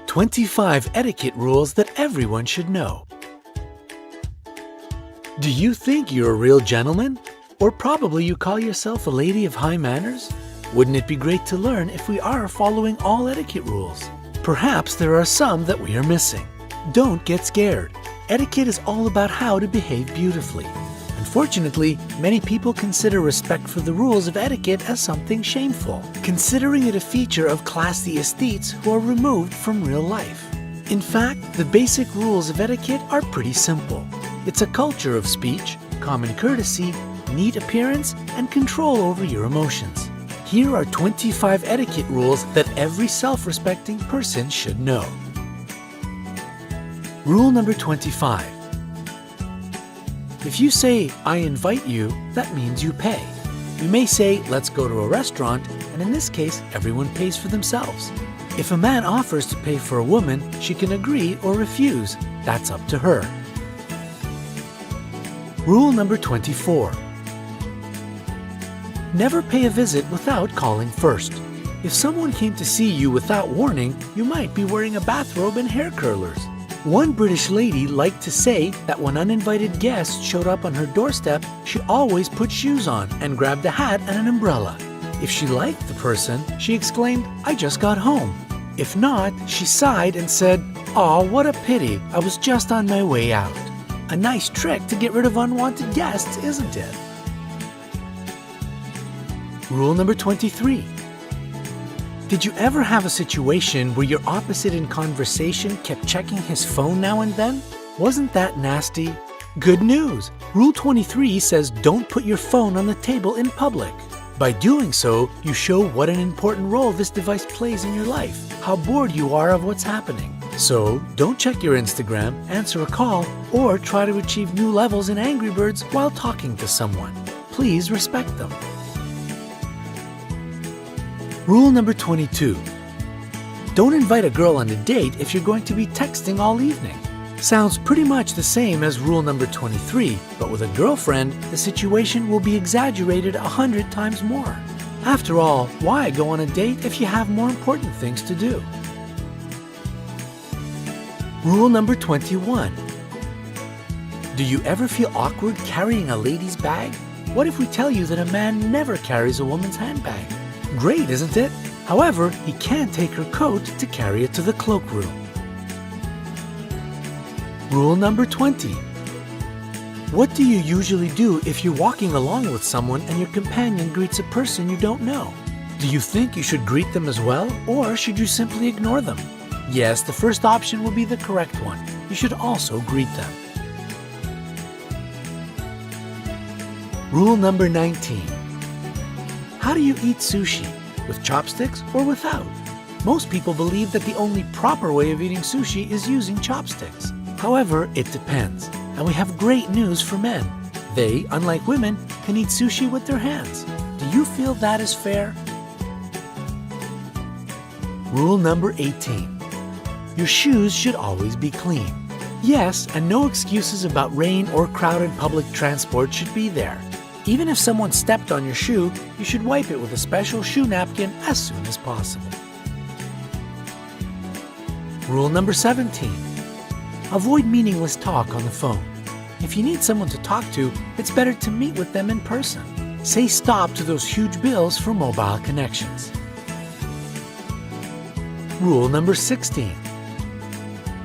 25 etiquette rules that everyone should know. Do you think you're a real gentleman? Or probably you call yourself a lady of high manners? Wouldn't it be great to learn if we are following all etiquette rules? Perhaps there are some that we are missing. Don't get scared. Etiquette is all about how to behave beautifully. Unfortunately, many people consider respect for the rules of etiquette as something shameful, considering it a feature of classy aesthetes who are removed from real life. In fact, the basic rules of etiquette are pretty simple. It's a culture of speech, common courtesy, neat appearance, and control over your emotions. Here are 25 etiquette rules that every self-respecting person should know. Rule number 25. If you say, "I invite you," that means you pay. You may say, "Let's go to a restaurant," and in this case, everyone pays for themselves. If a man offers to pay for a woman, she can agree or refuse. That's up to her. Rule number 24. Never pay a visit without calling first. If someone came to see you without warning, you might be wearing a bathrobe and hair curlers. One British lady liked to say that when uninvited guests showed up on her doorstep, she always put shoes on and grabbed a hat and an umbrella. If she liked the person, she exclaimed, "I just got home." If not, she sighed and said, "Aw, what a pity, I was just on my way out." A nice trick to get rid of unwanted guests, isn't it? Rule number 23. Did you ever have a situation where your opposite in conversation kept checking his phone now and then? Wasn't that nasty? Good news! Rule 23 says don't put your phone on the table in public. By doing so, you show what an important role this device plays in your life, how bored you are of what's happening. So, don't check your Instagram, answer a call, or try to achieve new levels in Angry Birds while talking to someone. Please respect them. Rule number 22. Don't invite a girl on a date if you're going to be texting all evening. Sounds pretty much the same as rule number 23, but with a girlfriend, the situation will be exaggerated 100 times more. After all, why go on a date if you have more important things to do? Rule number 21. Do you ever feel awkward carrying a lady's bag? What if we tell you that a man never carries a woman's handbag? Great, isn't it? However, he can take her coat to carry it to the cloakroom. Rule number 20. What do you usually do if you're walking along with someone and your companion greets a person you don't know? Do you think you should greet them as well, or should you simply ignore them? Yes, the first option will be the correct one. You should also greet them. Rule number 19. How do you eat sushi? With chopsticks or without? Most people believe that the only proper way of eating sushi is using chopsticks. However, it depends. And we have great news for men. They, unlike women, can eat sushi with their hands. Do you feel that is fair? Rule number 18. Your shoes should always be clean. Yes, and no excuses about rain or crowded public transport should be there. Even if someone stepped on your shoe, you should wipe it with a special shoe napkin as soon as possible. Rule number 17. Avoid meaningless talk on the phone. If you need someone to talk to, it's better to meet with them in person. Say stop to those huge bills for mobile connections. Rule number 16.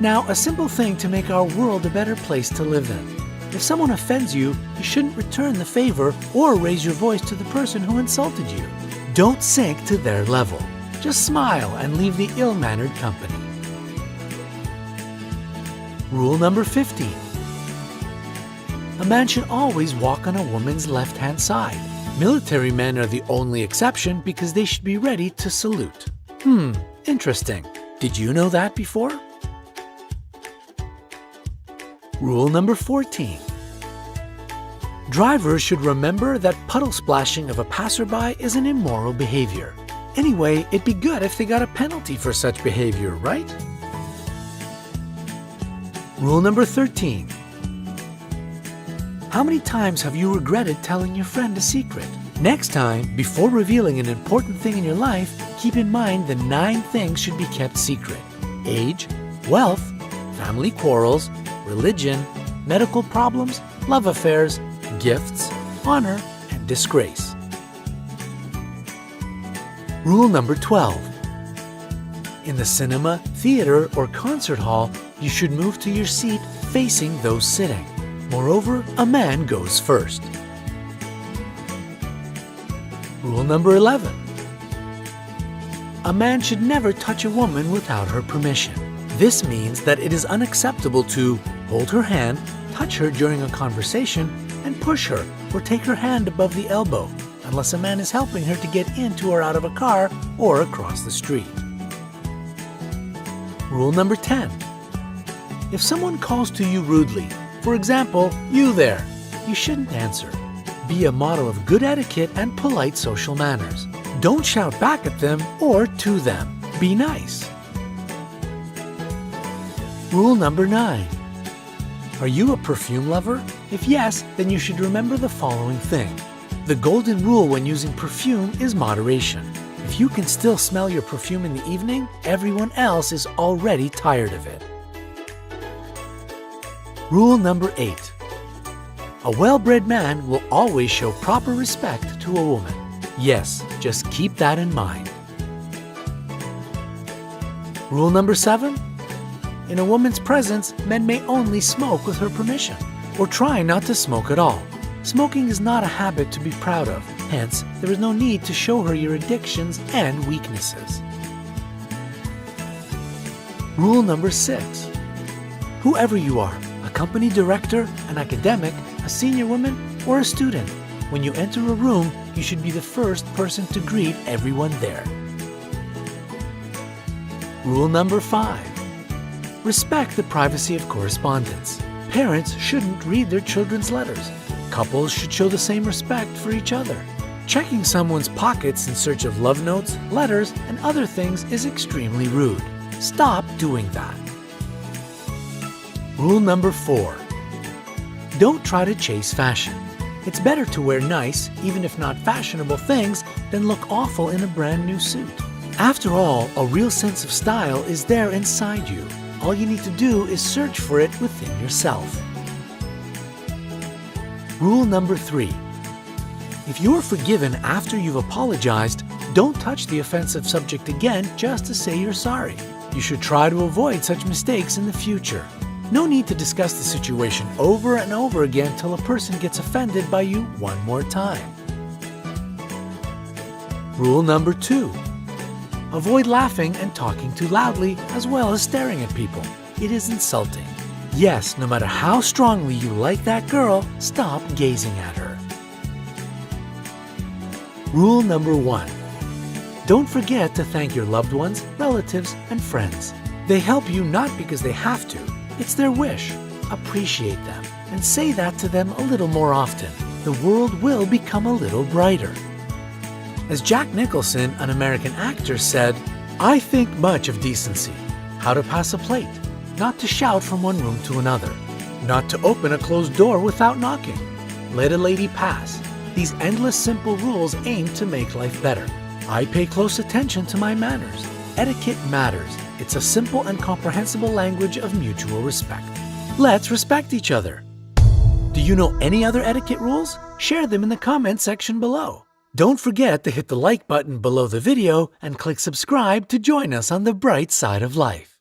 Now, a simple thing to make our world a better place to live in. If someone offends you, you shouldn't return the favor or raise your voice to the person who insulted you. Don't sink to their level. Just smile and leave the ill-mannered company. Rule number 15. A man should always walk on a woman's left-hand side. Military men are the only exception because they should be ready to salute. Interesting. Did you know that before? Rule number 14. Drivers should remember that puddle splashing of a passerby is an immoral behavior. Anyway, it'd be good if they got a penalty for such behavior, right? Rule number 13. How many times have you regretted telling your friend a secret? Next time, before revealing an important thing in your life, keep in mind the 9 things should be kept secret. age, wealth, family quarrels, religion, medical problems, love affairs, gifts, honor, and disgrace. Rule number 12. In the cinema, theater, or concert hall, you should move to your seat facing those sitting. Moreover, a man goes first. Rule number 11. A man should never touch a woman without her permission. This means that it is unacceptable to hold her hand, touch her during a conversation, and push her or take her hand above the elbow, unless a man is helping her to get into or out of a car or across the street. Rule number 10. If someone calls to you rudely, for example, "You there," you shouldn't answer. Be a model of good etiquette and polite social manners. Don't shout back at them or to them. Be nice. Rule number 9. Are you a perfume lover? If yes, then you should remember the following thing. The golden rule when using perfume is moderation. If you can still smell your perfume in the evening, everyone else is already tired of it. Rule number 8. A well-bred man will always show proper respect to a woman. Yes, just keep that in mind. Rule number 7. In a woman's presence, men may only smoke with her permission, or try not to smoke at all. Smoking is not a habit to be proud of. Hence, there is no need to show her your addictions and weaknesses. Rule number 6. Whoever you are, a company director, an academic, a senior woman, or a student, when you enter a room, you should be the first person to greet everyone there. Rule number 5. Respect the privacy of correspondence. Parents shouldn't read their children's letters. Couples should show the same respect for each other. Checking someone's pockets in search of love notes, letters, and other things is extremely rude. Stop doing that. Rule number 4. Don't try to chase fashion. It's better to wear nice, even if not fashionable things, than look awful in a brand new suit. After all, a real sense of style is there inside you. All you need to do is search for it within yourself. Rule number 3. If you are forgiven after you've apologized, don't touch the offensive subject again just to say you're sorry. You should try to avoid such mistakes in the future. No need to discuss the situation over and over again till a person gets offended by you one more time. Rule number 2. Avoid laughing and talking too loudly as well as staring at people. It is insulting. Yes, no matter how strongly you like that girl, stop gazing at her. Rule number 1. Don't forget to thank your loved ones, relatives, and friends. They help you not because they have to. It's their wish. Appreciate them and say that to them a little more often. The world will become a little brighter. As Jack Nicholson, an American actor, said, "I think much of decency. How to pass a plate, not to shout from one room to another, not to open a closed door without knocking, let a lady pass. These endless simple rules aim to make life better. I pay close attention to my manners. Etiquette matters. It's a simple and comprehensible language of mutual respect. Let's respect each other." Do you know any other etiquette rules? Share them in the comment section below. Don't forget to hit the like button below the video and click subscribe to join us on the bright side of life.